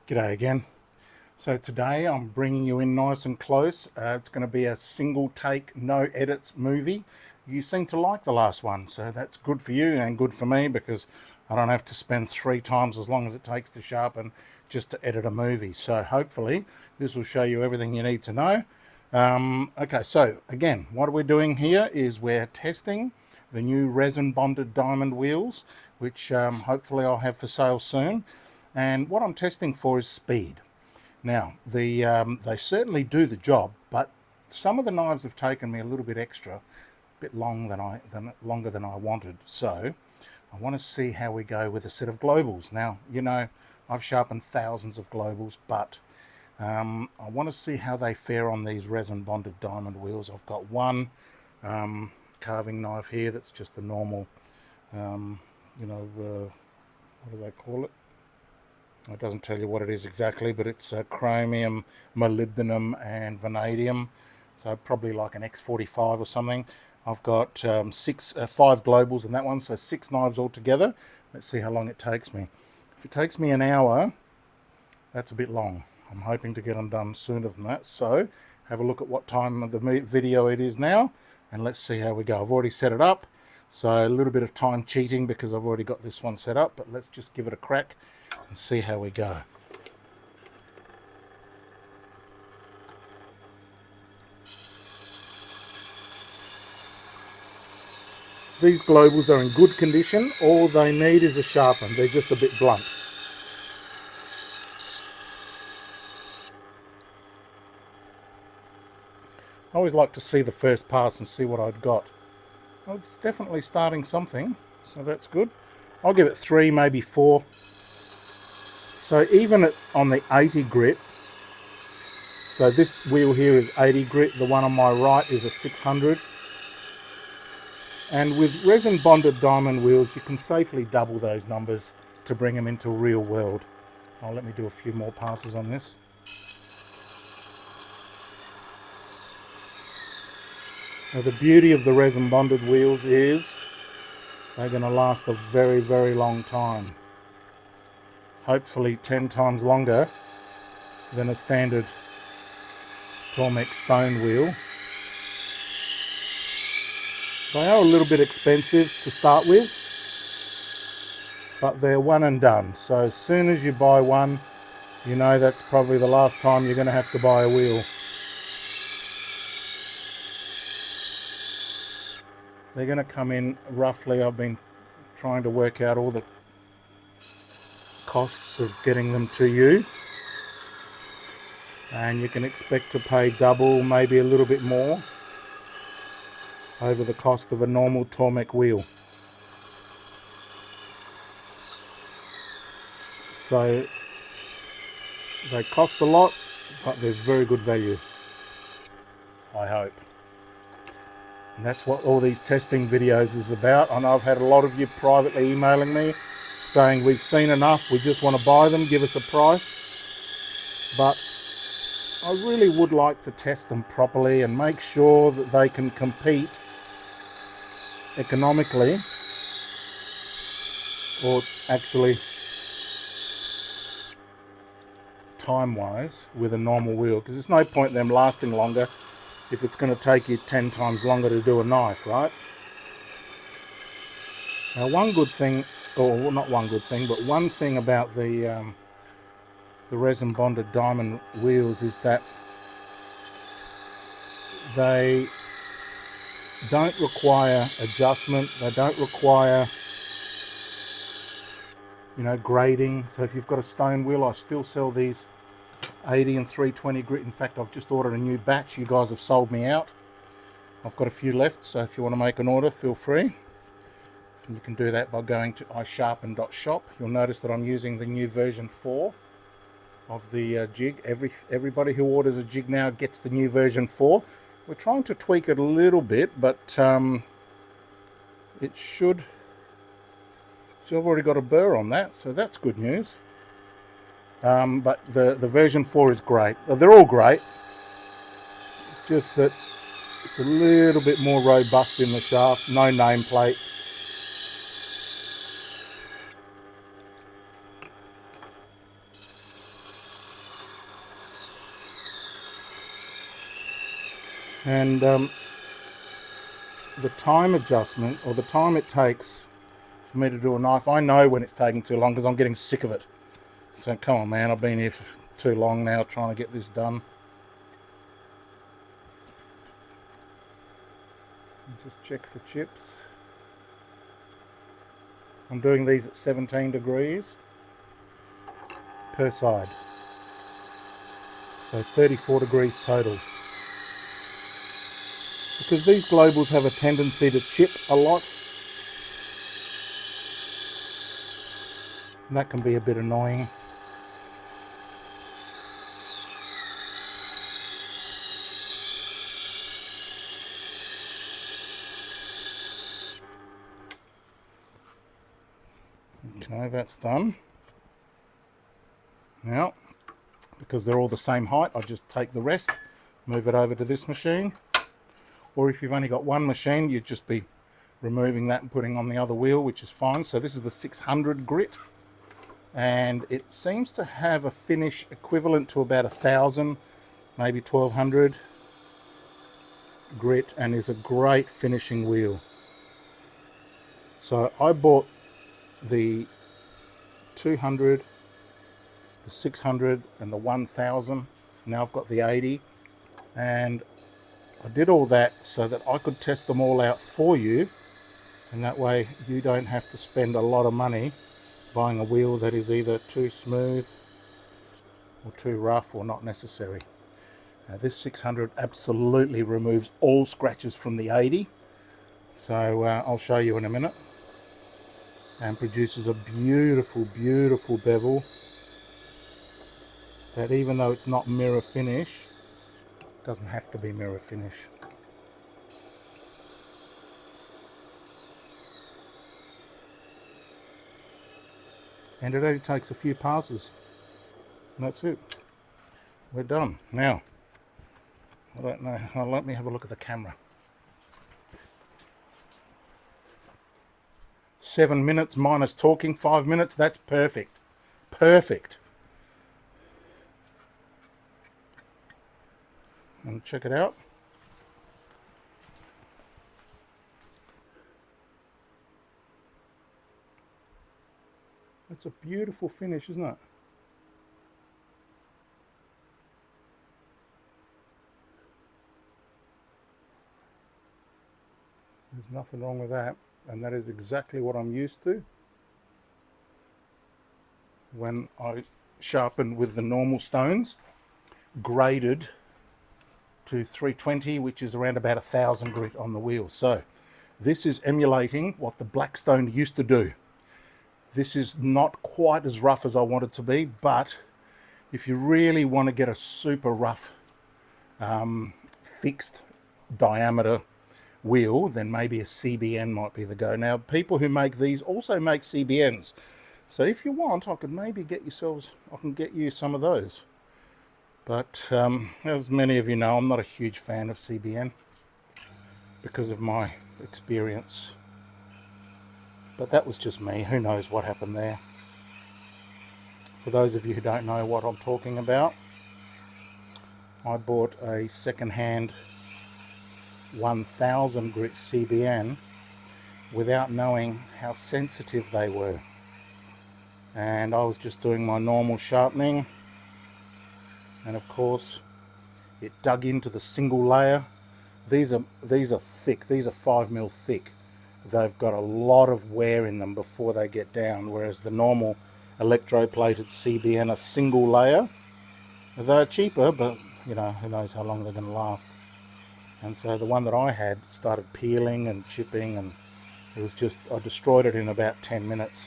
G'day again. So today I'm bringing you in nice and close. It's going to be a single take, no edits movie. You seem to like the last one, so that's good for you and good for me because I don't have to spend 3 times as long as it takes to sharpen just to edit a movie. So hopefully this will show you everything you need to know. Okay, so again, what we're doing here is we're testing the new Resin Bonded Diamond wheels, which hopefully I'll have for sale soon. And what I'm testing for is speed. Now, they certainly do the job, but some of the knives have taken me a little bit extra, a bit longer than I wanted. So I want to see how we go with a set of globals. Now, you know, I've sharpened thousands of globals, but I want to see how they fare on these resin bonded diamond wheels. I've got one carving knife here that's just a normal, what do they call it? It doesn't tell you what it is exactly, but it's chromium, molybdenum, and vanadium. So probably like an X45 or something. I've got 5 globals in that one, so 6 knives altogether. Let's see how long it takes me. If it takes me an hour, that's a bit long. I'm hoping to get them done sooner than that. So have a look at what time of the video it is now, and let's see how we go. I've already set it up, so a little bit of time cheating because I've already got this one set up, but let's just give it a crack and see how we go. These globals are in good condition. All they need is a sharpen. They're just a bit blunt. I always like to see the first pass and see what I'd got. Well, it's definitely starting something, so that's good. I'll give it 3, maybe 4. So even on the 80 grit, so this wheel here is 80 grit, the one on my right is a 600. And with resin bonded diamond wheels, you can safely double those numbers to bring them into real world. Oh, let me do a few more passes on this. Now the beauty of the resin bonded wheels is they're going to last a very, very long time. Hopefully 10 times longer than a standard Tormek stone wheel. They are a little bit expensive to start with, but they're one and done. So as soon as you buy one, you know that's probably the last time you're going to have to buy a wheel. They're going to come in roughly, I've been trying to work out all the costs of getting them to you, and you can expect to pay double, maybe a little bit more over the cost of a normal Tormek wheel. So they cost a lot, but there's very good value, I hope. And that's what all these testing videos is about. I know I've had a lot of you privately emailing me saying we've seen enough, we just want to buy them, give us a price. But I really would like to test them properly and make sure that they can compete economically, or actually time-wise, with a normal wheel, because there's no point in them lasting longer if it's going to take you 10 times longer to do a knife, right? Now one good thing, or not one good thing, but one thing about the resin bonded diamond wheels is that they don't require adjustment, they don't require, you know, grading. So if you've got a stone wheel, I still sell these 80 and 320 grit. In fact, I've just ordered a new batch. You guys have sold me out. I've got a few left, so if you want to make an order, feel free. And you can do that by going to isharpen.shop. You'll notice that I'm using the new version 4 of the jig. Everybody who orders a jig now gets the new version 4. We're trying to tweak it a little bit, but it should. See, I've already got a burr on that, so that's good news. But the version 4 is great. They're all great. It's just that it's a little bit more robust in the shaft. No nameplate. And the time adjustment, or the time it takes for me to do a knife, I know when it's taking too long because I'm getting sick of it. So come on, man, I've been here for too long now trying to get this done. Just check for chips. I'm doing these at 17 degrees per side. So 34 degrees total. Because these globals have a tendency to chip a lot, and that can be a bit annoying. Okay, that's done. Now, because they're all the same height, I just take the rest, move it over to this machine. Or if you've only got one machine, you'd just be removing that and putting on the other wheel, which is fine. So this is the 600 grit, and it seems to have a finish equivalent to about 1,000, maybe 1,200 grit, and is a great finishing wheel. So I bought the 200, the 600 and the 1,000. Now I've got the 80, and I did all that so that I could test them all out for you, and that way you don't have to spend a lot of money buying a wheel that is either too smooth or too rough or not necessary. Now this 600 absolutely removes all scratches from the 80, so I'll show you in a minute, and produces a beautiful, beautiful bevel that, even though it's not mirror finish, doesn't have to be mirror finish. And it only takes a few passes, and that's it. We're done. Now, I don't know, let me have a look at the camera. 7 minutes minus talking, 5 minutes, that's perfect. Perfect. And check it out. It's a beautiful finish, isn't it? There's nothing wrong with that, and that is exactly what I'm used to when I sharpen with the normal stones, graded to 320, which is around about 1,000 grit on the wheel. So this is emulating what the Blackstone used to do. This is not quite as rough as I want it to be, but if you really want to get a super rough fixed diameter wheel, then maybe a CBN might be the go. Now, people who make these also make CBNs, so if you want, I could maybe get yourselves, I can get you some of those. But as many of you know, I'm not a huge fan of CBN because of my experience. But that was just me. Who knows what happened there? For those of you who don't know what I'm talking about, I bought a second-hand 1,000 grit CBN without knowing how sensitive they were. And I was just doing my normal sharpening, and of course it dug into the single layer. These are thick. These are 5mm thick. They've got a lot of wear in them before they get down, whereas the normal electroplated CBN are single layer. They're cheaper, but you know, who knows how long they're going to last. And so the one that I had started peeling and chipping, and it was just, I destroyed it in about 10 minutes,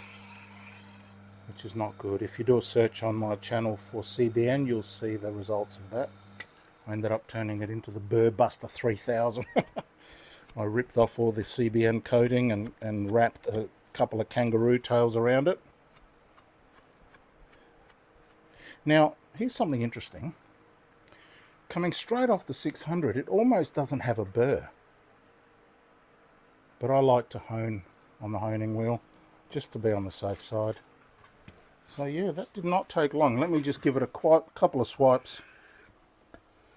which is not good. If you do a search on my channel for CBN, you'll see the results of that. I ended up turning it into the Burbuster 3000. I ripped off all the CBN coating and wrapped a couple of kangaroo tails around it. Now, here's something interesting. Coming straight off the 600, it almost doesn't have a burr. But I like to hone on the honing wheel, just to be on the safe side. So yeah, that did not take long. Let me just give it a couple of swipes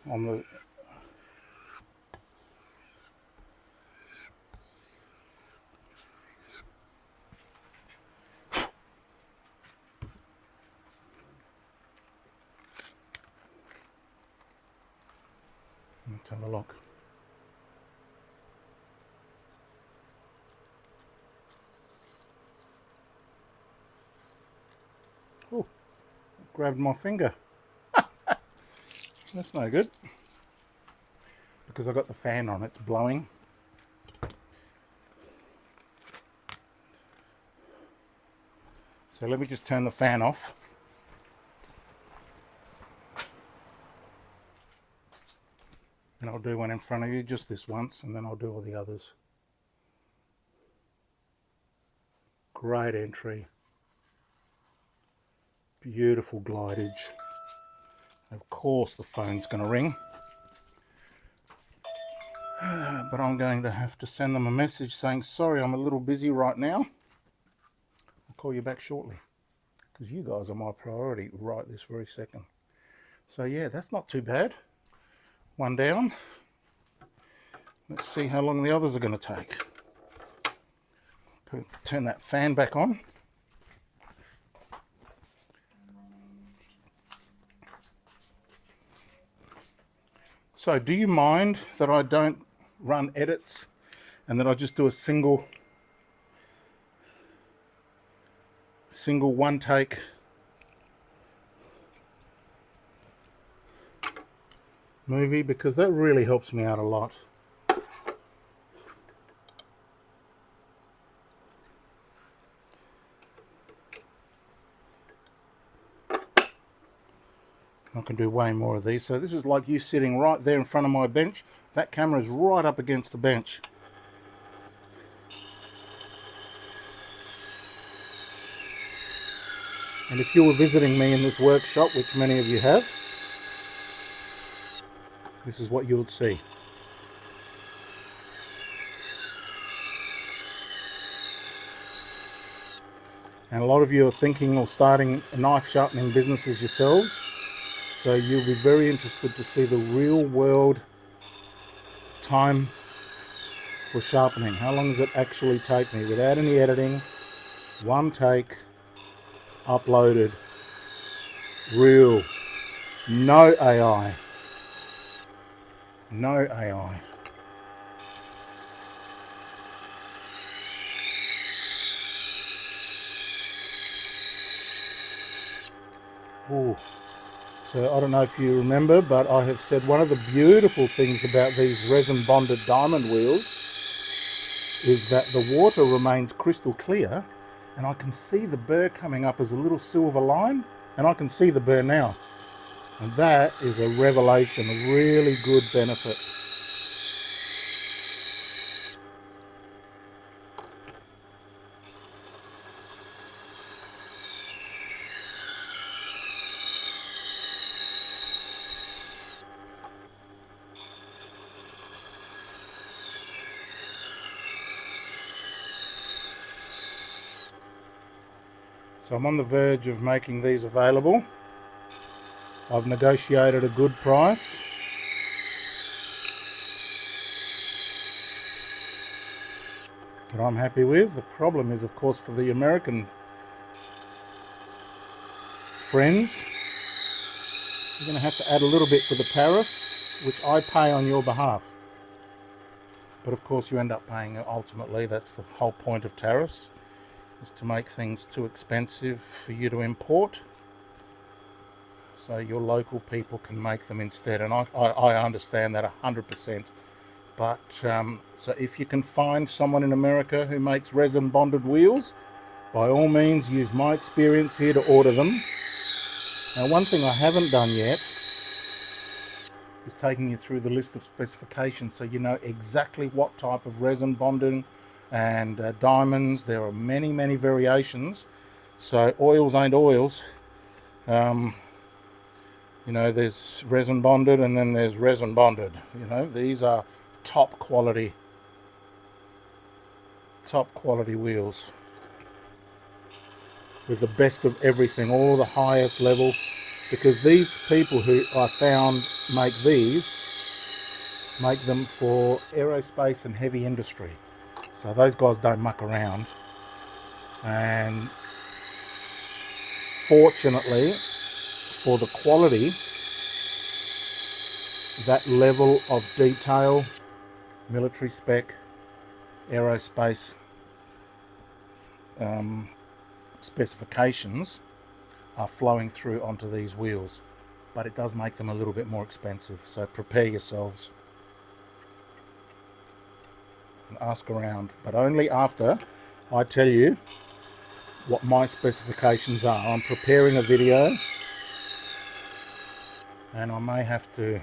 on the Let's have a look. Oh, grabbed my finger. That's no good. Because I've got the fan on, it's blowing. So let me just turn the fan off. And I'll do one in front of you, just this once, and then I'll do all the others. Great entry. Beautiful glidage. Of course the phone's going to ring. But I'm going to have to send them a message saying, sorry, I'm a little busy right now. I'll call you back shortly. Because you guys are my priority right this very second. So yeah, that's not too bad. One down. Let's see how long the others are going to take. Turn that fan back on. So do you mind that I don't run edits and that I just do a single one take movie? Because that really helps me out a lot. I can do way more of these. So this is like you sitting right there in front of my bench. That camera is right up against the bench. And if you were visiting me in this workshop, which many of you have, this is what you would see. And a lot of you are thinking or starting knife sharpening businesses yourselves. So you'll be very interested to see the real world time for sharpening. How long does it actually take me without any editing? One take, uploaded, real, no AI. No AI. Ooh. So I don't know if you remember, but I have said one of the beautiful things about these resin bonded diamond wheels is that the water remains crystal clear, and I can see the burr coming up as a little silver line, and I can see the burr now. And that is a revelation, a really good benefit. So I'm on the verge of making these available. I've negotiated a good price. That I'm happy with. The problem is, of course, for the American friends, you're going to have to add a little bit for the tariff, which I pay on your behalf. But of course you end up paying it ultimately. That's the whole point of tariffs, is to make things too expensive for you to import, so your local people can make them instead. And I understand that 100%. But so if you can find someone in America who makes resin bonded wheels, by all means use my experience here to order them. Now, one thing I haven't done yet is taking you through the list of specifications so you know exactly what type of resin bonding and diamonds. There are many, many variations. So oils ain't oils. You know, there's resin bonded and then there's resin bonded. You know, these are top quality wheels with the best of everything, all the highest level, because these people who I found make them for aerospace and heavy industry. So those guys don't muck around, and fortunately for the quality that level of detail, military spec, aerospace specifications are flowing through onto these wheels, but it does make them a little bit more expensive, so prepare yourselves and ask around, but only after I tell you what my specifications are. I'm preparing a video and I may have to,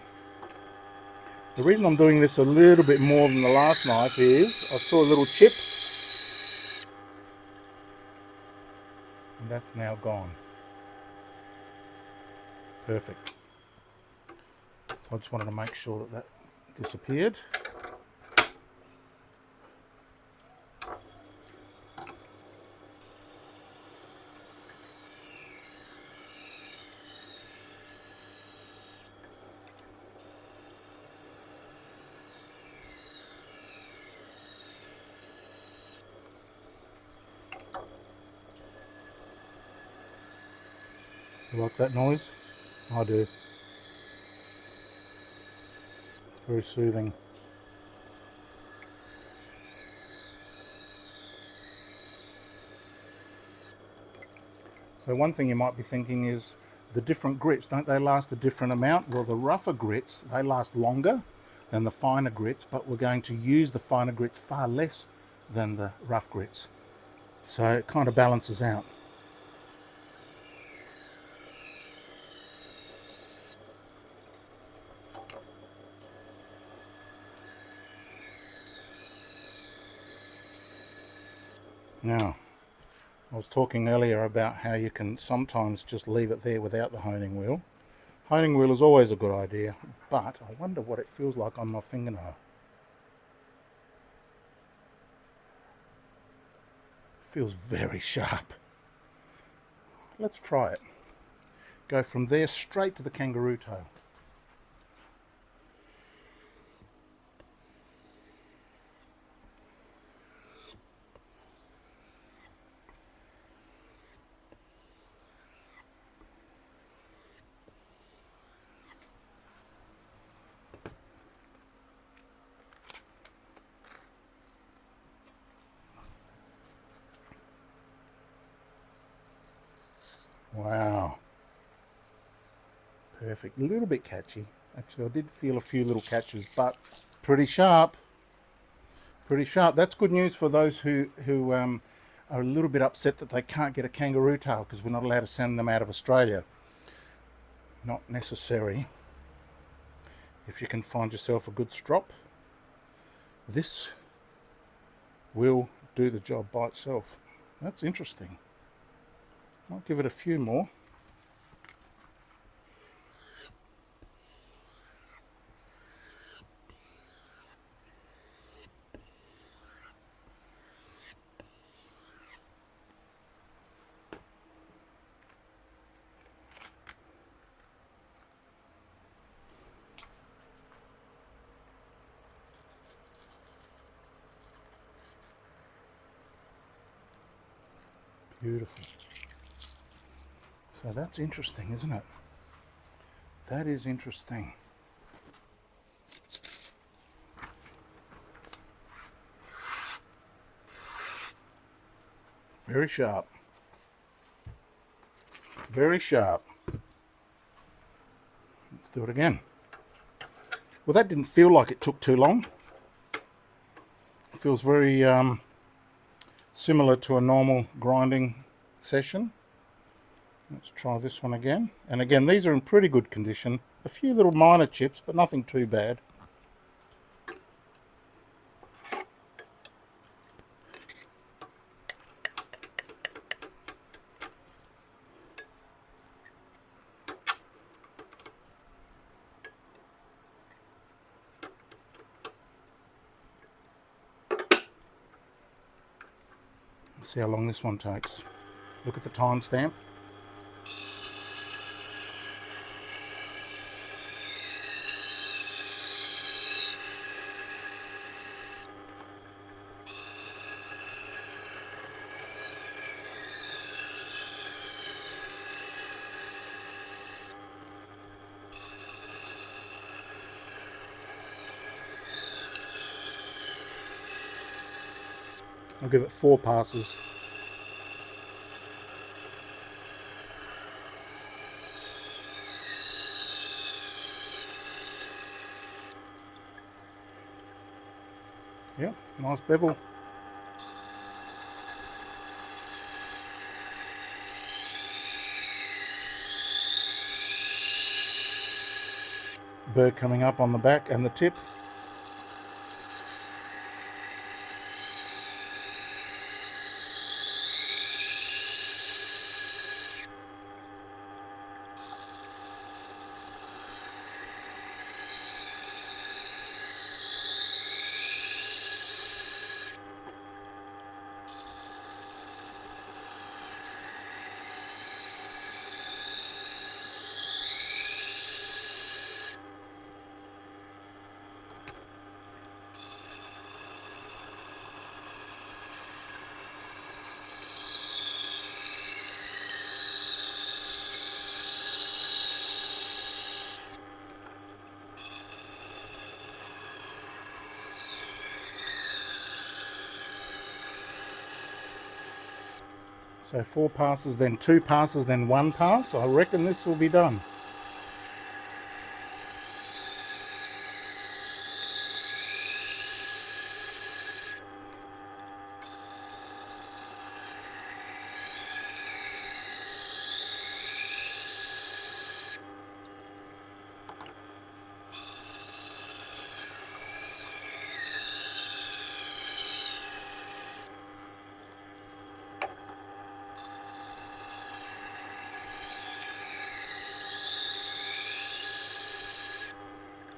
the reason I'm doing this a little bit more than the last knife is I saw a little chip and that's now gone. Perfect. So I just wanted to make sure that that disappeared. You like that noise? I do. It's very soothing. So one thing you might be thinking is the different grits, don't they last a different amount? Well, the rougher grits, they last longer than the finer grits, but we're going to use the finer grits far less than the rough grits. So it kind of balances out. Now, I was talking earlier about how you can sometimes just leave it there without the honing wheel. Honing wheel is always a good idea, but I wonder what it feels like on my fingernail. It feels very sharp. Let's try it. Go from there straight to the kangaroo tail. Wow. Perfect. A little bit catchy. Actually, I did feel a few little catches, but pretty sharp. Pretty sharp. That's good news for those who are a little bit upset that they can't get a kangaroo tail because we're not allowed to send them out of Australia. Not necessary. If you can find yourself a good strop, this will do the job by itself. That's interesting. I'll give it a few more. Beautiful. So that's interesting, isn't it? That is interesting. Very sharp. Very sharp. Let's do it again. Well, that didn't feel like it took too long. It feels very similar to a normal grinding session. Let's try this one again. And again, these are in pretty good condition. A few little minor chips, but nothing too bad. See how long this one takes. Look at the timestamp. I'll give it 4 passes. Yep, nice bevel. Burr coming up on the back and the tip. So 4 passes, then 2 passes, then 1 pass. I reckon this will be done.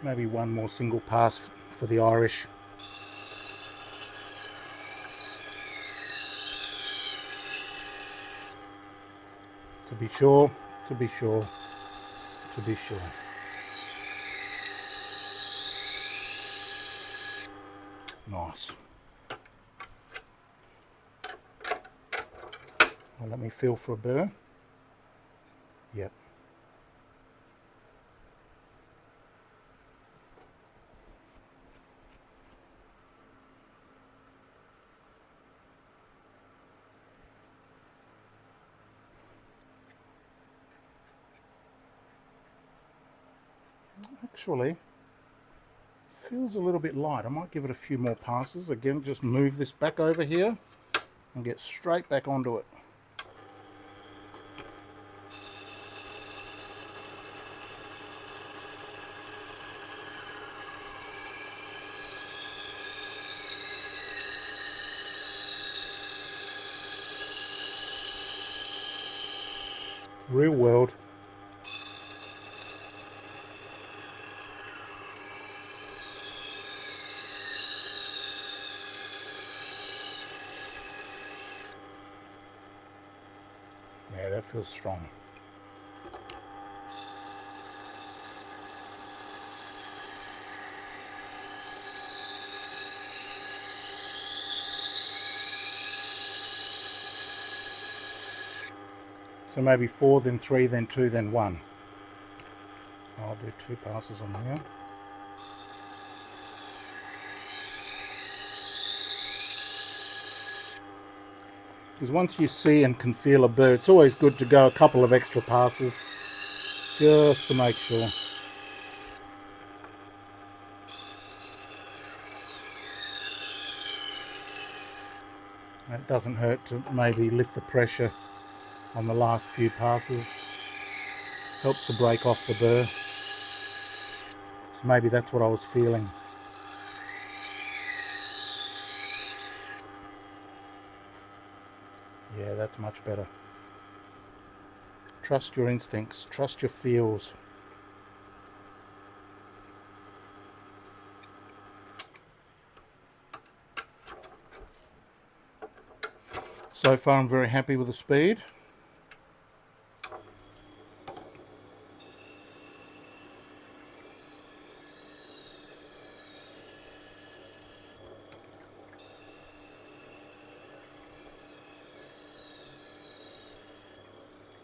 Maybe 1 more single pass for the Irish. To be sure, to be sure, to be sure. Nice. Well, let me feel for a burr. Yep. Actually, feels a little bit light. I might give it a few more passes. Again, just move this back over here and get straight back onto it. Real world. Yeah, that feels strong. So maybe 4, then 3, then 2, then 1. I'll do 2 passes on here. Because once you see and can feel a burr, it's always good to go a couple of extra passes just to make sure. It doesn't hurt to maybe lift the pressure on the last few passes. Helps to break off the burr. So maybe that's what I was feeling. Yeah, that's much better. Trust your instincts, trust your feels. So far I'm very happy with the speed.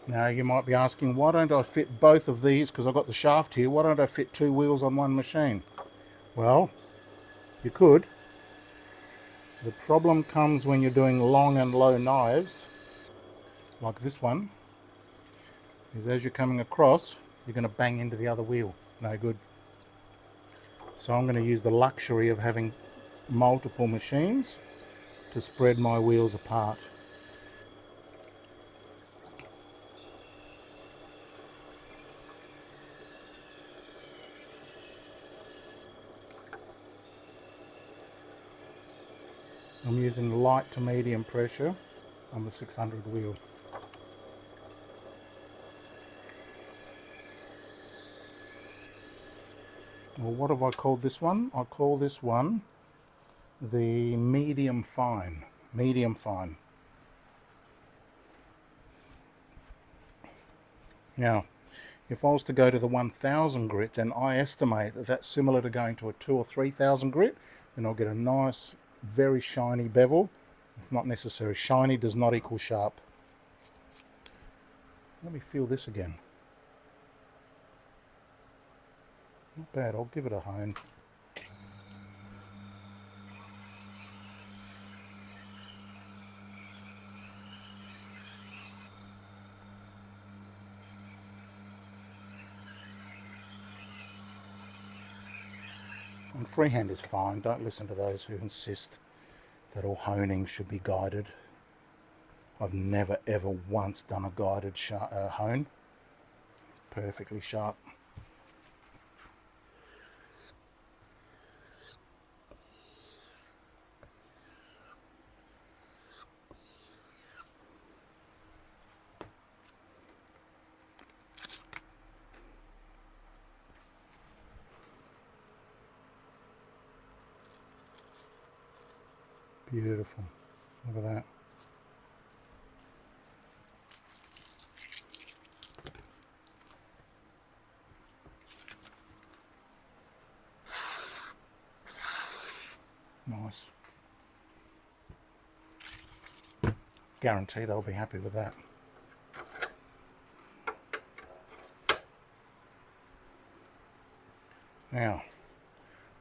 Now you might be asking, why don't I fit both of these, because I've got the shaft here, why don't I fit 2 wheels on one machine? Well, you could, The problem comes when you're doing long and low knives, like this one, is as you're coming across, you're going to bang into the other wheel. No good. So I'm going to use the luxury of having multiple machines to spread my wheels apart. I'm using light to medium pressure on the 600 wheel. Well, what have I called this one? I call this one the medium fine. Medium fine. Now, if I was to go to the 1000 grit, then I estimate that that's similar to going to a 2 or 3000 grit. Then I'll get a nice, very shiny bevel. It's not necessary. Shiny does not equal sharp. Let me feel this again. Not bad. I'll give it a hone. And freehand is fine. Don't listen to those who insist that all honing should be guided. I've never ever once done a guided hone. Perfectly sharp. Beautiful. Look at that. Nice. Guarantee they'll be happy with that. Now,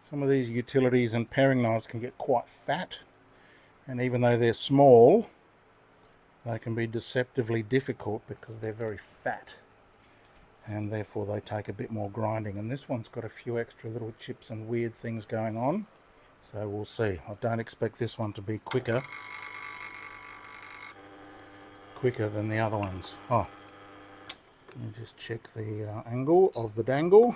some of these utilities and paring knives can get quite fat, and even though they're small, they can be deceptively difficult because they're very fat, and therefore they take a bit more grinding. And this one's got a few extra little chips and weird things going on, so we'll see. I don't expect this one to be quicker than the other ones. Oh, let me just check the angle of the dangle.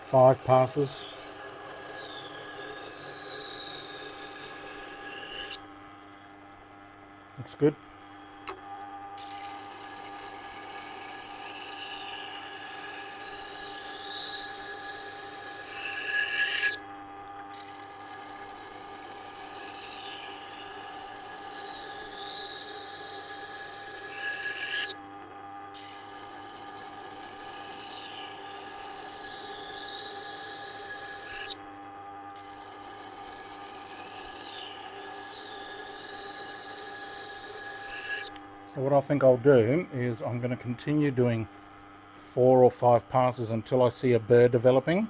Five passes. Looks good. So what I think I'll do is I'm going to continue doing 4 or 5 passes until I see a burr developing.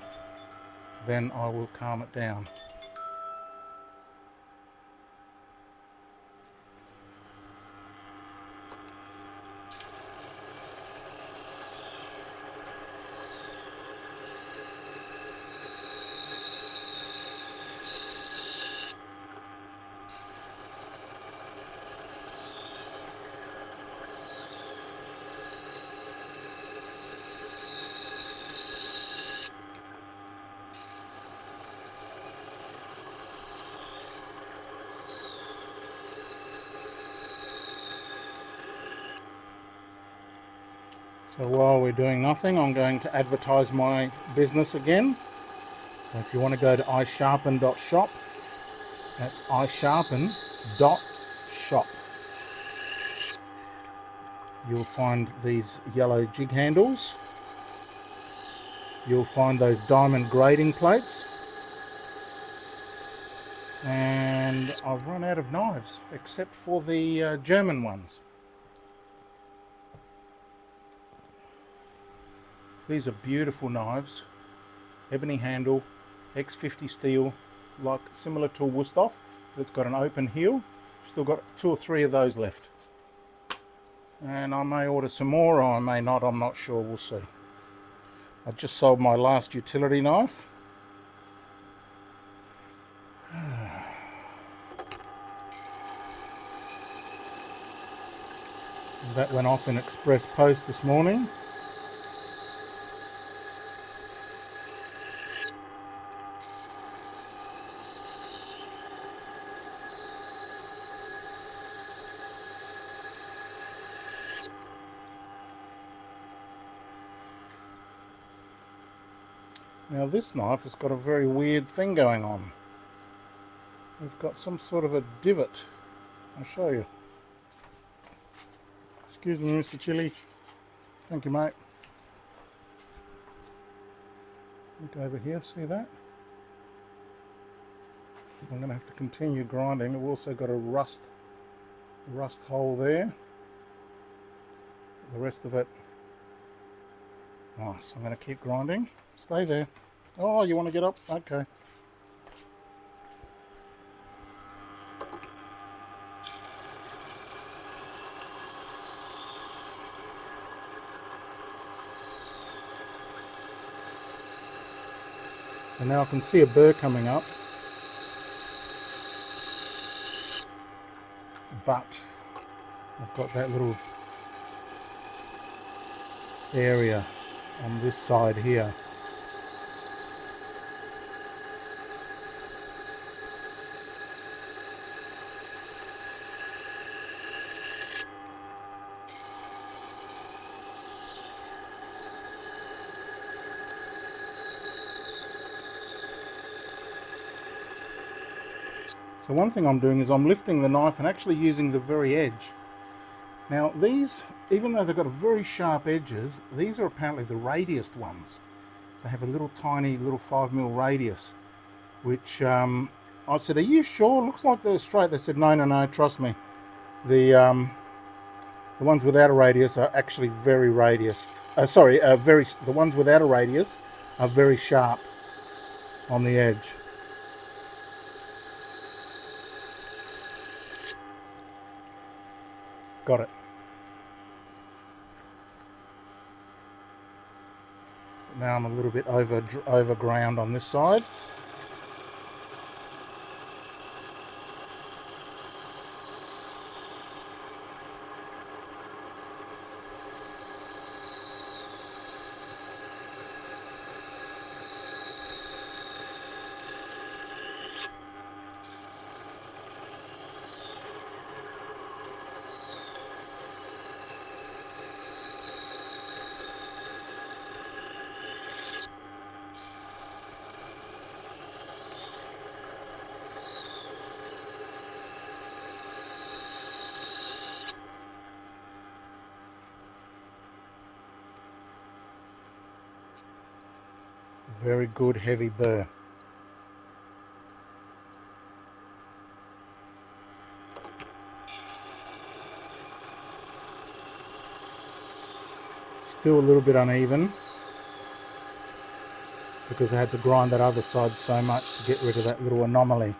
Then I will calm it down. So while we're doing nothing, I'm going to advertise my business again. So if you want to go to isharpen.shop, that's isharpen.shop. You'll find these yellow jig handles. You'll find those diamond grading plates. And I've run out of knives, except for the German ones. These are beautiful knives. Ebony handle, X50 steel, like similar to a Wusthof, but it's got an open heel. Still got 2 or 3 of those left. And I may order some more, or I may not, I'm not sure, we'll see. I just sold my last utility knife. That went off in express post this morning. Now this knife has got a very weird thing going on. We've got some sort of a divot. I'll show you. Excuse me, Mr. Chili. Thank you, mate. Look over here, see that? I'm going to have to continue grinding. We've also got a rust hole there. The rest of it. Nice. I'm going to keep grinding. Stay there. Oh, you want to get up? Okay. And now I can see a burr coming up. But I've got that little area on this side here. So one thing I'm doing is I'm lifting the knife and actually using the very edge. Now these, even though they've got very sharp edges, these are apparently the radiused ones. They have a little tiny little 5mm radius, which I said, are you sure? Looks like they're straight. They said, no, trust me. The ones without a radius are actually very radius. The ones without a radius are very sharp on the edge. Got it. Now I'm a little bit over ground on this side. Very good heavy burr. Still a little bit uneven because I had to grind that other side so much to get rid of that little anomaly.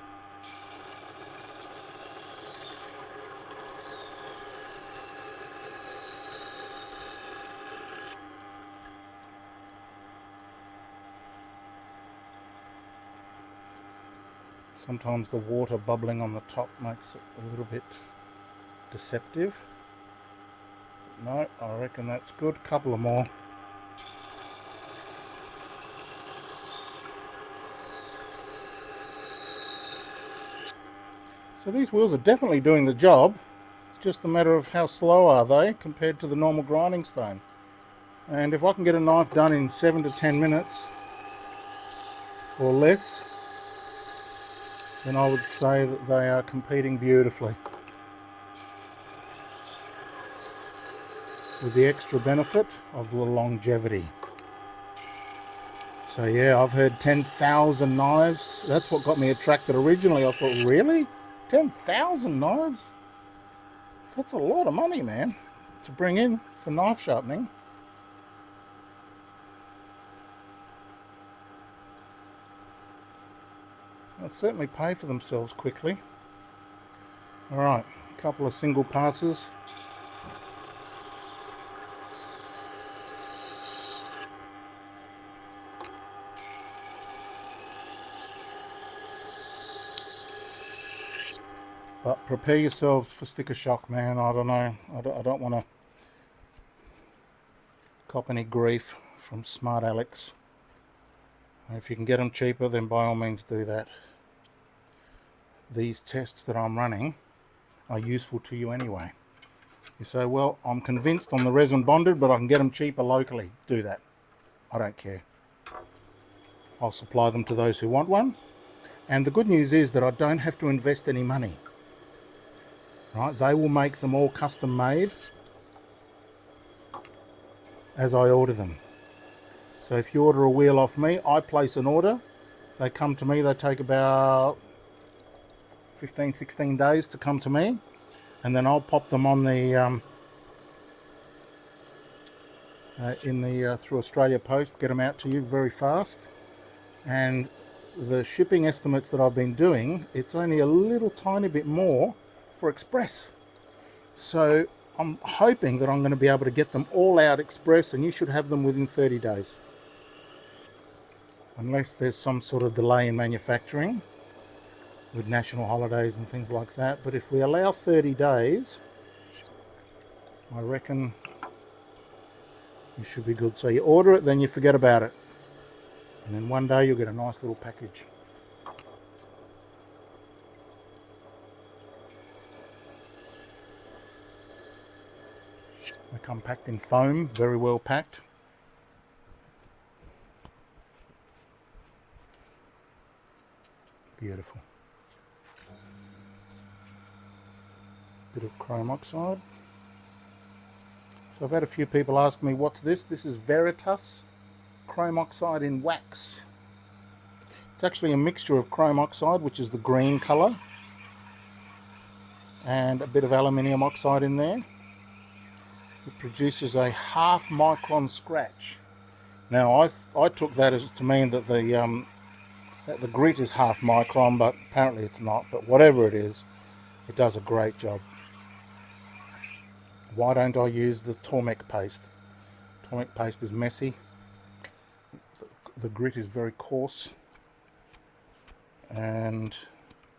Sometimes the water bubbling on the top makes it a little bit deceptive. No, I reckon that's good. Couple of more. So these wheels are definitely doing the job. It's just a matter of how slow are they compared to the normal grinding stone. And if I can get a knife done in 7 to 10 minutes or less, then I would say that they are competing beautifully, with the extra benefit of the longevity. So yeah, I've heard 10,000 knives. That's what got me attracted originally. I thought, really? 10,000 knives? That's a lot of money, man, to bring in for knife sharpening. They'll certainly pay for themselves quickly. Alright, a couple of single passes. But prepare yourselves for sticker shock, man. I don't know. I don't want to cop any grief from smart Alex. If you can get them cheaper, then by all means do that. These tests that I'm running are useful to you anyway. You say, well, I'm convinced on the resin bonded, but I can get them cheaper locally. Do that. I don't care. I'll supply them to those who want one. And the good news is that I don't have to invest any money. Right? They will make them all custom made as I order them. So if you order a wheel off me, I place an order. They come to me. They take about 15, 16 days to come to me. And then I'll pop them on the through Australia Post, get them out to you very fast. And the shipping estimates that I've been doing, it's only a little tiny bit more for express. So I'm hoping that I'm going to be able to get them all out express, and you should have them within 30 days. Unless there's some sort of delay in manufacturing with national holidays and things like that. But if we allow 30 days, I reckon you should be good. So you order it, then you forget about it. And then one day you'll get a nice little package. They come packed in foam, very well packed. Beautiful. Bit of chrome oxide. So I've had a few people ask me, what's this? This is Veritas chrome oxide in wax. It's actually a mixture of chrome oxide, which is the green colour, and a bit of aluminium oxide in there. It produces a half micron scratch. Now I took that as to mean that the grit is half micron, but apparently it's not. But whatever it is, it does a great job. Why don't I use the Tormek paste? Tormek paste is messy. The grit is very coarse, and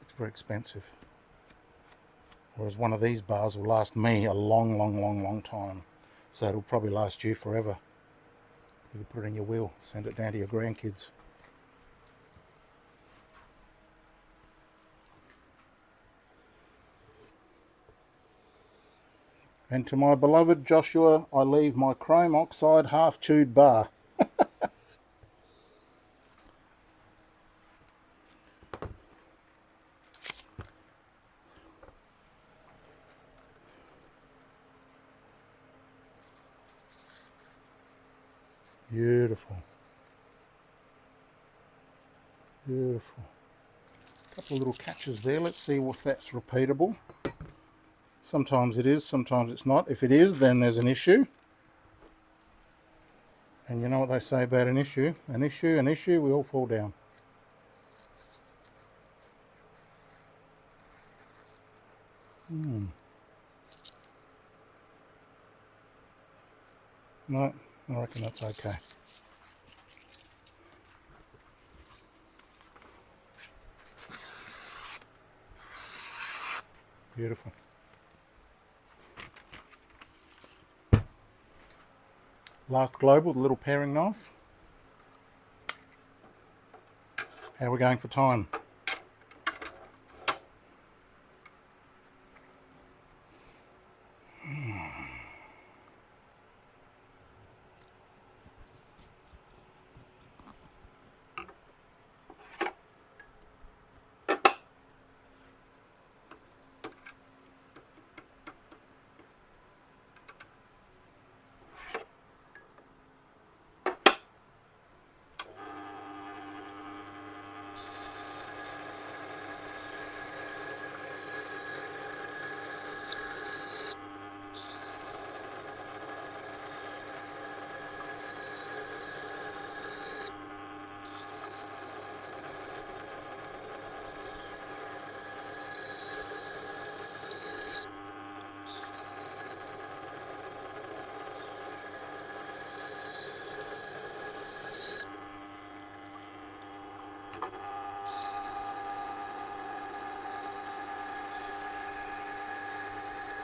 it's very expensive. Whereas one of these bars will last me a long time. So it'll probably last you forever. You can put it in your wheel, send it down to your grandkids. And to my beloved Joshua, I leave my chrome oxide half-chewed bar. Beautiful. Beautiful. A couple of little catches there. Let's see if that's repeatable. Sometimes it is, sometimes it's not. If it is, then there's an issue. And you know what they say about an issue. An issue, we all fall down. No, I reckon that's okay. Beautiful. Last Global, the little paring knife. How are we going for time?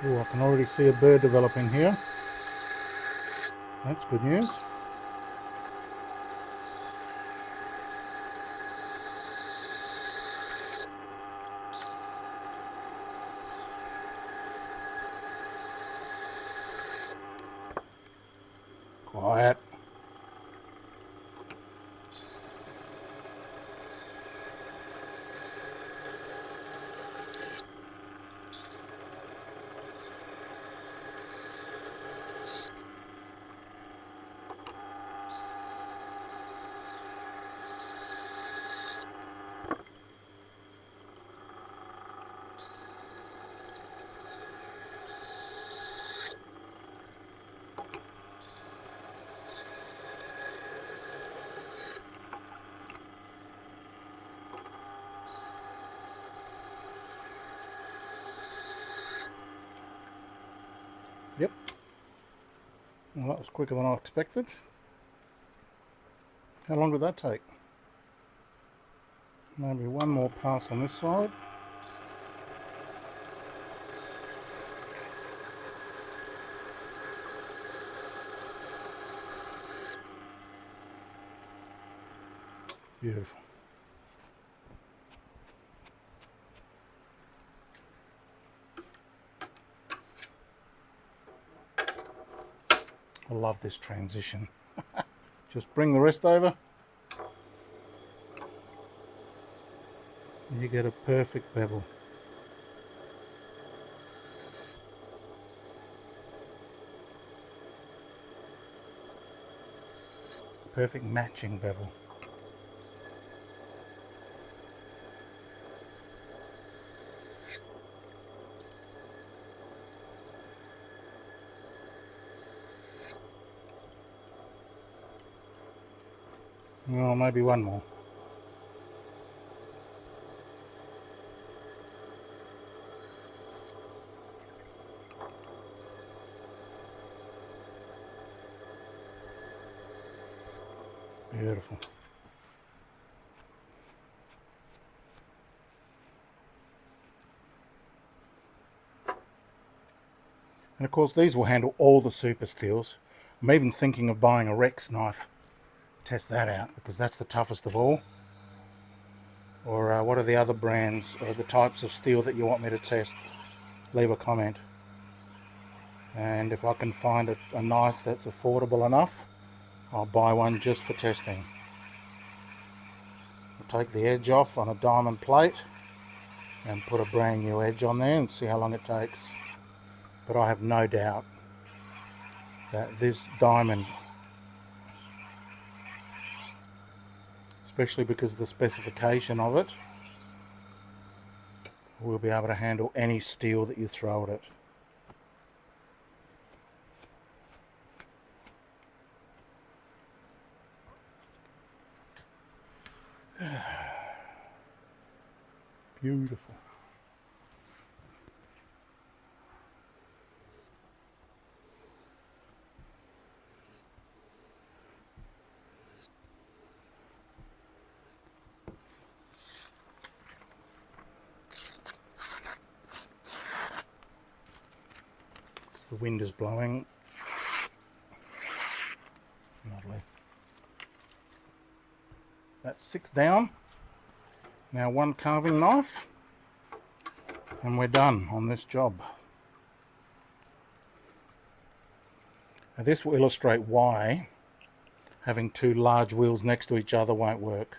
Oh, I can already see a bird developing here. That's good news. Quiet. Yep. Well, that was quicker than I expected. How long did that take? Maybe one more pass on this side. Beautiful. I love this transition. Just bring the rest over. And you get a perfect bevel. Perfect matching bevel. Well, maybe one more. Beautiful. And of course these will handle all the super steels. I'm even thinking of buying a Rex knife. Test that out, because that's the toughest of all. Or what are the other brands or the types of steel that you want me to test? Leave a comment. And if I can find a knife that's affordable enough, I'll buy one just for testing. I'll take the edge off on a diamond plate and put a brand new edge on there and see how long it takes. But I have no doubt that this diamond, especially because of the specification of it, will be able to handle any steel that you throw at it. Beautiful. The wind is blowing. Lovely. That's 6 down. Now one carving knife and we're done on this job. Now this will illustrate why having two large wheels next to each other won't work.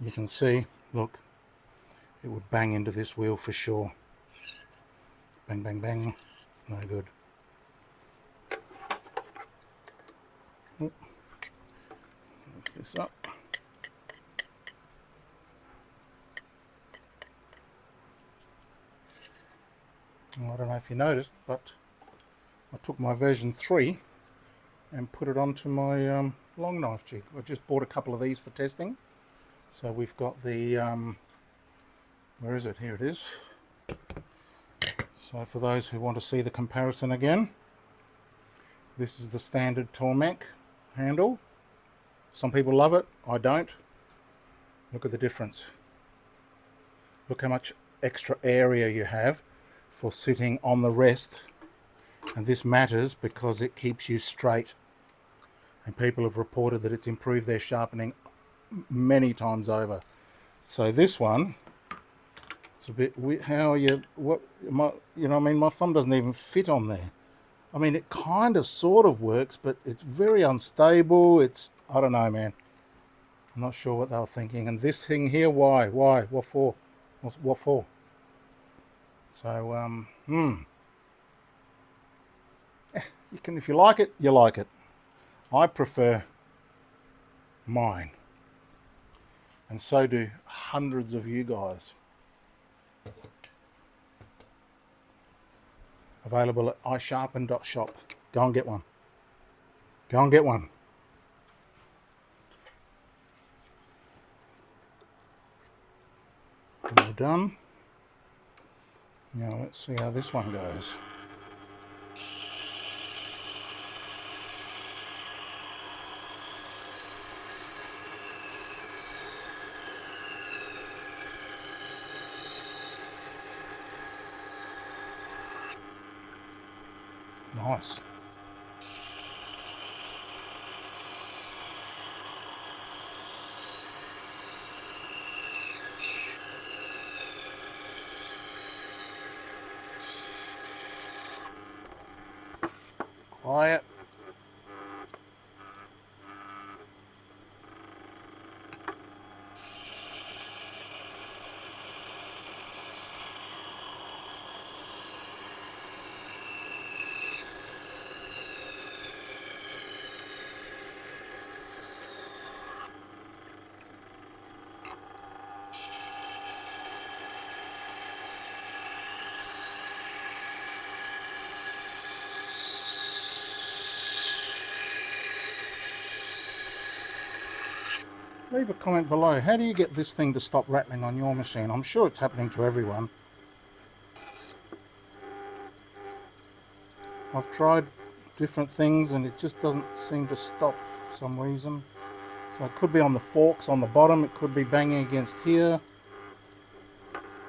You can see, look, it would bang into this wheel for sure. Bang, bang, bang. No good. Lift this up. Well, I don't know if you noticed, but I took my version 3 and put it onto my long knife jig. I just bought a couple of these for testing. So we've got the, where is it? Here it is. So for those who want to see the comparison again, this is the standard Tormek handle. Some people love it, I don't. Look at the difference. Look how much extra area you have for sitting on the rest. And this matters because it keeps you straight. And people have reported that it's improved their sharpening many times over. So this one, it's a bit weird. How you, what, my, you know, I mean, my thumb doesn't even fit on there. I mean, it kind of sort of works, but it's very unstable. It's, I don't know, man. I'm not sure what they were thinking. And this thing here, why, what for? What for? So, you can, if you like it, you like it. I prefer mine. And so do hundreds of you guys. Available at isharpen.shop. Go and get one. Go and get one. All done. Now let's see how this one goes. Nice. Quiet. Leave a comment below. How do you get this thing to stop rattling on your machine? I'm sure it's happening to everyone. I've tried different things and it just doesn't seem to stop for some reason. So it could be on the forks on the bottom, it could be banging against here.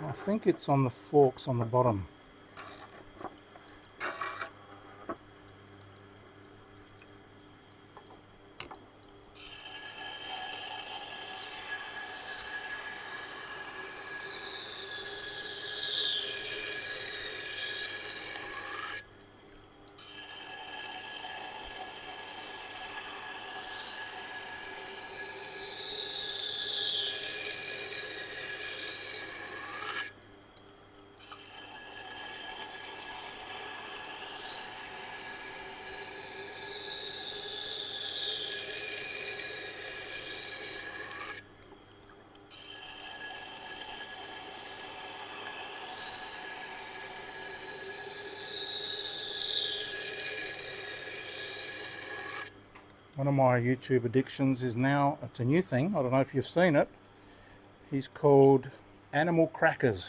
I think it's on the forks on the bottom. One of my YouTube addictions is now, it's a new thing, I don't know if you've seen it. He's called Animal Crackers.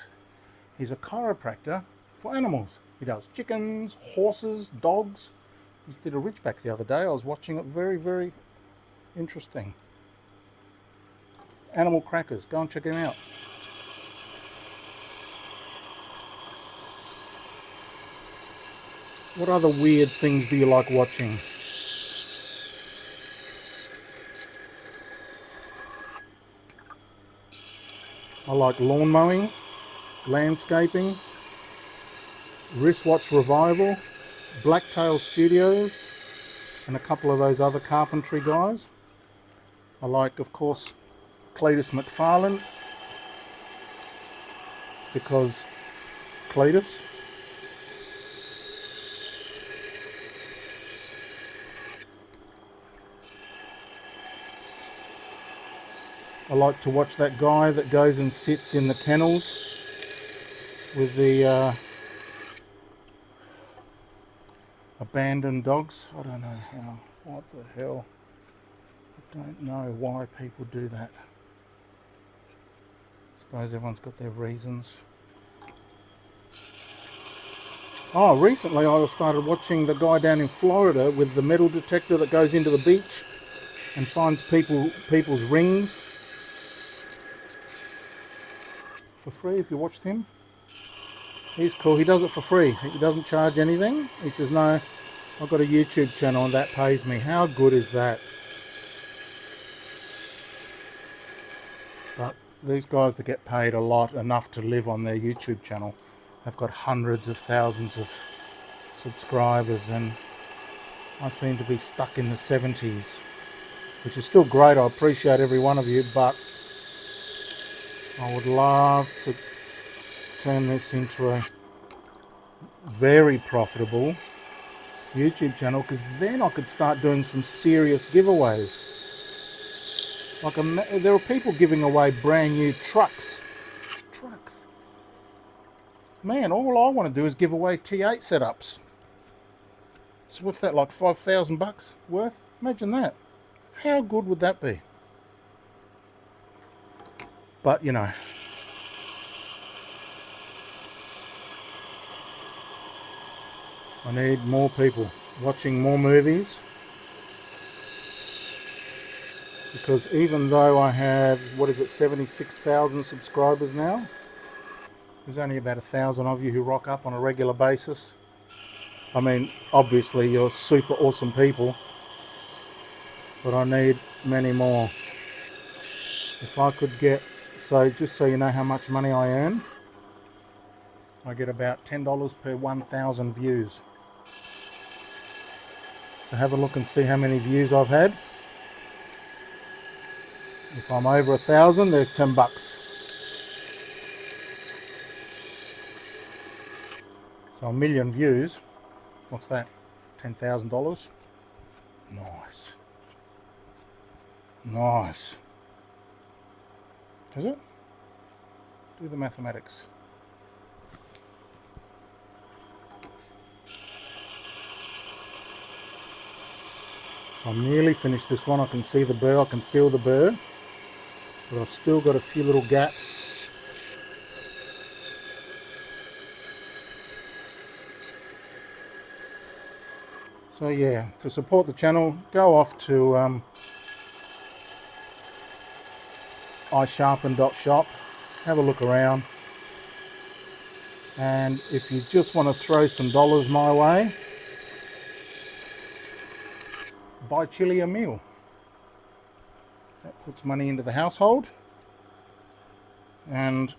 He's a chiropractor for animals. He does chickens, horses, dogs. He did a Ridgeback the other day. I was watching it, very, very interesting. Animal Crackers, go and check him out. What other weird things do you like watching? I like lawn mowing, landscaping, wristwatch revival, Blacktail Studios, and a couple of those other carpentry guys. I like, of course, Cletus McFarlane, because Cletus. I like to watch that guy that goes and sits in the kennels with the abandoned dogs. I don't know how, what the hell. I don't know why people do that. I suppose everyone's got their reasons. Oh, recently I started watching the guy down in Florida with the metal detector that goes into the beach. and finds people's rings for free. If you watched him, he's cool. He does it for free. He doesn't charge anything. He says, no, I've got a YouTube channel and that pays me. How good is that? But these guys that get paid a lot, enough to live on their YouTube channel, have got hundreds of thousands of subscribers, and I seem to be stuck in the 70s, which is still great. I appreciate every one of you, but I would love to turn this into a very profitable YouTube channel, because then I could start doing some serious giveaways. Like there are people giving away brand new trucks. Man, all I want to do is give away T8 setups. So what's that, like $5,000 worth? Imagine that. How good would that be? But you know, I need more people watching more movies, because even though I have, what is it, 76,000 subscribers now, there's only about 1,000 of you who rock up on a regular basis. I mean, obviously you're super awesome people, but I need many more. If I could get, so just so you know how much money I earn, I get about $10 per 1,000 views. So have a look and see how many views I've had. If I'm over 1,000, there's $10. So 1,000,000 views, what's that? $10,000. Nice. Nice. Is it? Do the mathematics. So I'm nearly finished this one. I can see the burr, I can feel the burr, but I've still got a few little gaps. So yeah, to support the channel, go off to iSharpen.shop, have a look around, and if you just want to throw some dollars my way, buy Chili a meal. That puts money into the household, and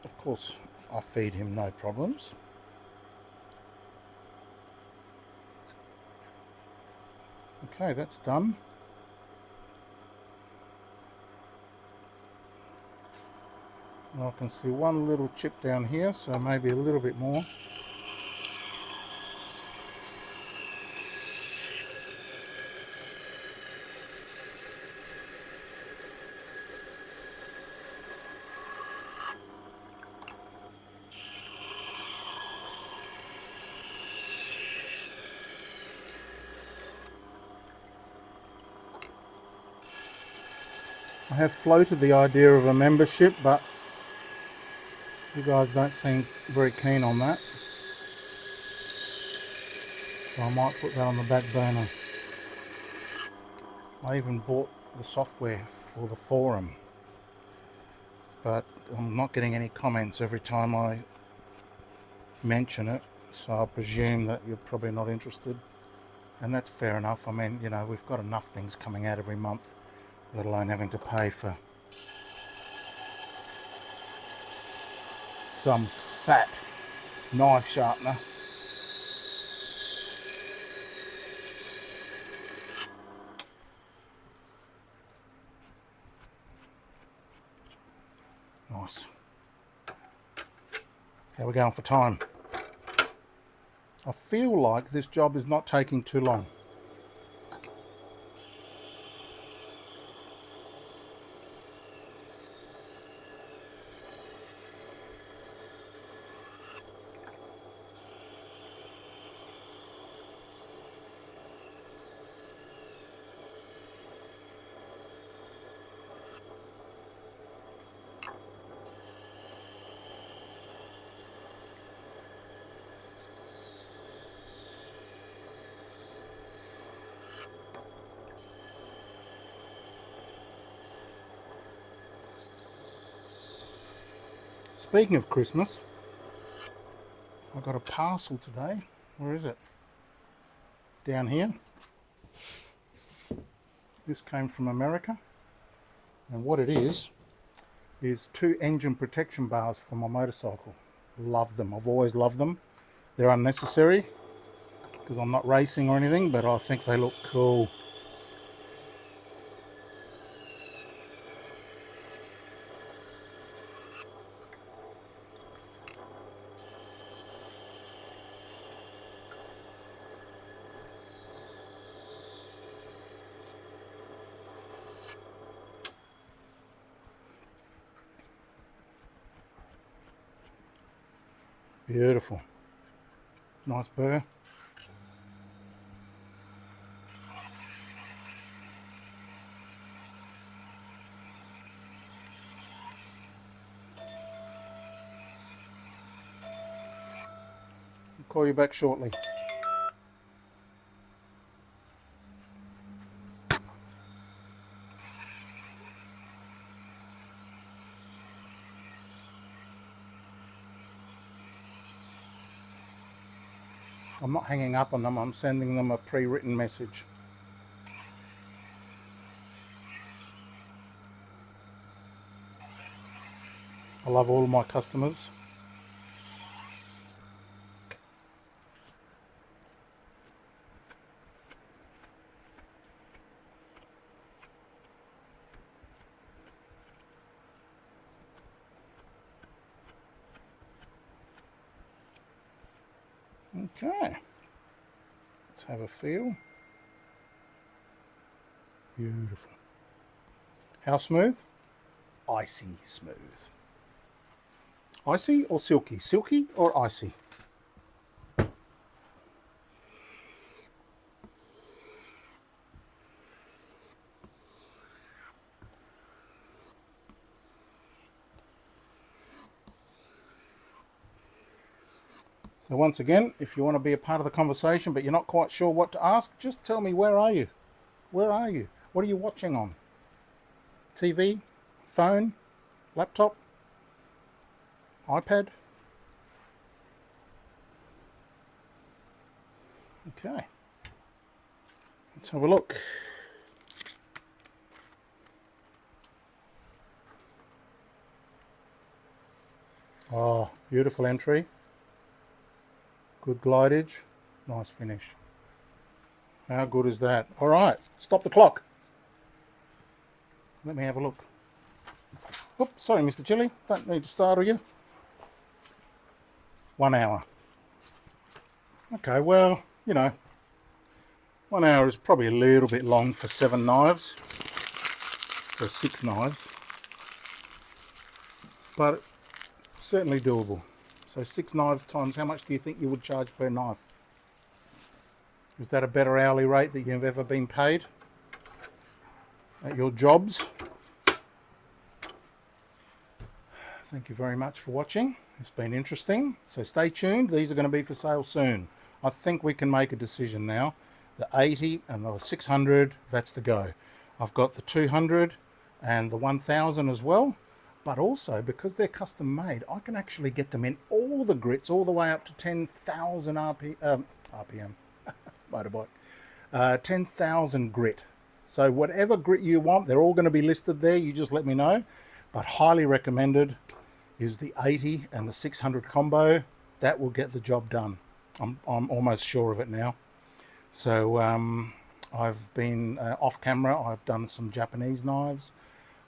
of course I feed him no problems. Okay, that's done. I can see one little chip down here, so maybe a little bit more. I have floated the idea of a membership, but you guys don't seem very keen on that. So I might put that on the back burner. I even bought the software for the forum, but I'm not getting any comments every time I mention it, so I presume that you're probably not interested, and that's fair enough. I mean, you know, we've got enough things coming out every month, let alone having to pay for some fat knife sharpener. Nice. How are we going for time? I feel like this job is not taking too long. Speaking of Christmas, I got a parcel today. Where is it? Down here. This came from America, and what it is 2 engine protection bars for my motorcycle. Love them. I've always loved them. They're unnecessary because I'm not racing or anything, but I think they look cool. Beautiful. Nice burr. I'll call you back shortly. I'm not hanging up on them, I'm sending them a pre-written message. I love all of my customers. Okay, let's have a feel. Beautiful. How smooth? Icy smooth. Icy or silky? Silky or icy? So once again, if you want to be a part of the conversation but you're not quite sure what to ask, just tell me, where are you? Where are you? What are you watching on? TV? Phone? Laptop? iPad? Okay. Let's have a look. Oh, beautiful entry. Good glidage. Nice finish. How good is that? All right, stop the clock. Let me have a look. Oops, sorry, Mr. Chili. Don't need to startle you. 1 hour. Okay, well, you know, 1 hour is probably a little bit long for 7 knives, for 6 knives, but certainly doable. So 6 knives times, how much do you think you would charge per knife? Is that a better hourly rate that you've ever been paid at your jobs? Thank you very much for watching. It's been interesting. So stay tuned. These are going to be for sale soon. I think we can make a decision now. The 80 and the 600, that's the go. I've got the 200 and the 1000 as well. But also, because they're custom made, I can actually get them in all the grits, all the way up to 10,000 RPM, motorbike, 10,000 grit. So whatever grit you want, they're all going to be listed there. You just let me know. But highly recommended is the 80 and the 600 combo. That will get the job done. I'm almost sure of it now. So I've been off camera. I've done some Japanese knives.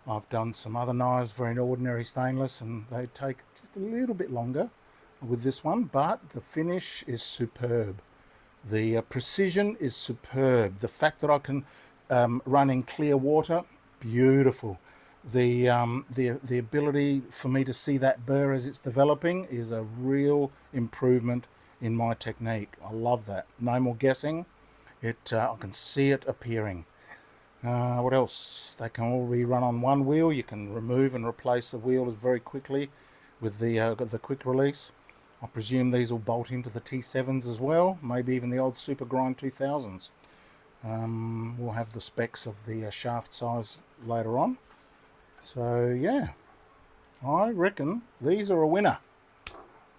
I've done some other knives, very ordinary stainless, and they take just a little bit longer with this one, but the finish is superb. The precision is superb. The fact that I can run in clear water, beautiful. The ability for me to see that burr as it's developing is a real improvement in my technique. I love that. No more guessing. I can see it appearing. What else? They can all be run on one wheel. You can remove and replace the wheels very quickly with the quick release. I presume these will bolt into the T7s as well, maybe even the old Super Grind 2000s. We'll have the specs of the shaft size later on. So yeah, I reckon these are a winner.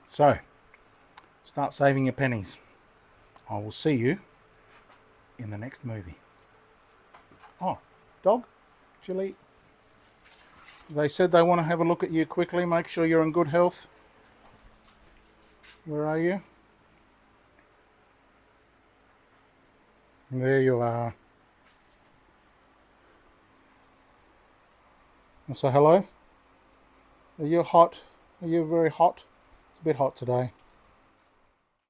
So, start saving your pennies. I will see you in the next movie. Oh, dog, Chili. They said they want to have a look at you quickly, make sure you're in good health. Where are you? There you are. I'll say hello. Are you hot? Are you very hot? It's a bit hot today.